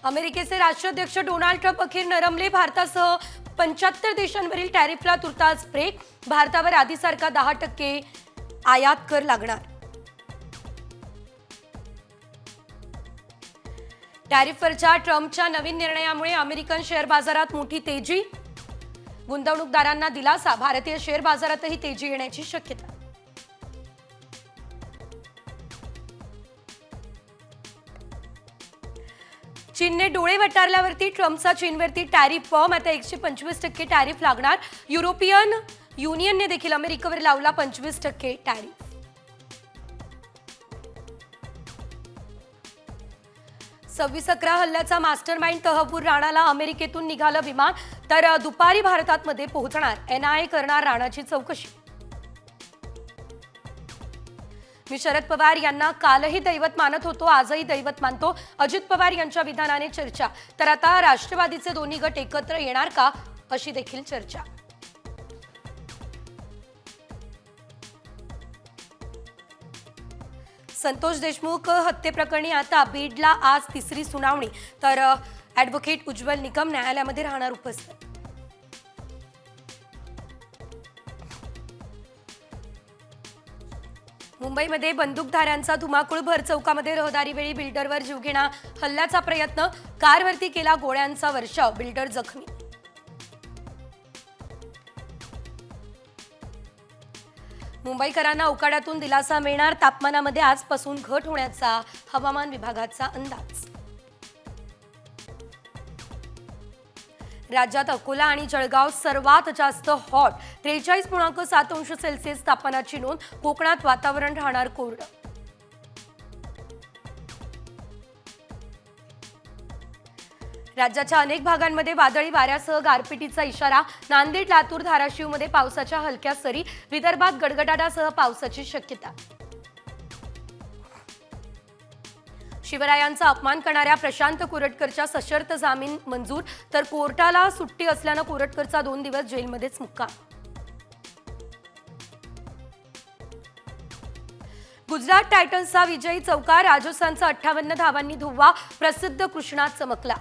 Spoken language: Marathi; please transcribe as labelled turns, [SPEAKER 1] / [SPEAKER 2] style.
[SPEAKER 1] अमेरिकेचे राष्ट्राध्यक्ष डोनाल्ड ट्रम्प अखेर नरमले. भारतासह 75 देशांवरील टॅरिफला तुर्तास ब्रेक. भारतावर आधीसारखा 10% आयात कर लागणार. टॅरिफवरच्या ट्रम्पच्या नवीन निर्णयामुळे अमेरिकन शेअर बाजारात मोठी तेजी. गुंतवणूकदारांना दिलासा. भारतीय शेअर बाजारातही तेजी येण्याची शक्यता. चीनने डोळे वटारल्यावरती ट्रम्पचा चीनवरती टॅरिफ बॉम्ब. आता 125% टॅरिफ लागणार. युरोपियन युनियनने देखील अमेरिकेवर लावला 25% टॅरिफ. सव्वीस हल्ल्याचा मास्टरमाइंड तहव्वूर राणाला अमेरिकेतून निघालं विमान. तर दुपारी भारतात मध्ये पोहोचणार. NIA करणार राणाची चौकशी. मी शरद पवार यांना कालही दैवत मानत होतो, आजही दैवत मानतो. अजित पवार यांच्या विधानाने चर्चा. तर आता राष्ट्रवादीचे दोन्ही गट एकत्र येणार का, अशी देखील चर्चा. संतोष देशमुख हत्येप्रकरणी आता बीडला आज तिसरी सुनावणी. तर ॲडव्होकेट उज्ज्वल निकम न्यायालयामध्ये राहणार उपस्थित. मुंबईमध्ये बंदूकधाऱ्यांचा धुमाकूळ. भर चौकामध्ये रहदारीवेळी बिल्डरवर जीवघेणा हल्ल्याचा प्रयत्न. कारवरती केला गोळ्यांचा वर्षाव. बिल्डर जखमी. मुंबईकरांना उकाड्यातून दिलासा मिळणार. तापमानामध्ये आजपासून घट होण्याचा हवामान विभागाचा अंदाज. राज्यात अकोला आणि जळगाव सर्वात जास्त हॉट. 43.7 अंश सेल्सिअस तापमानाची नोंद. कोकणात वातावरण राहणार कोरडं. राज्याच्या अनेक भागांमध्ये वादळी वाऱ्यासह गारपिटीचा इशारा. नांदेड, लातूर, धाराशिवमध्ये पावसाच्या हलक्या सरी. विदर्भात गडगडाटासह पावसाची शक्यता. शिवरायांचा अपमान करणाऱ्या प्रशांत कोरटकरच्या सशर्त जामीन मंजूर. तर कोर्टाला सुट्टी असल्यानं कोरटकरचा 2 दिवस जेलमध्येच मुक्काम. गुजरात टायटन्सचा विजयी चौकार. राजस्थानचा 58 धावांनी धुव्वा. प्रसिद्ध कृष्णात चमकला.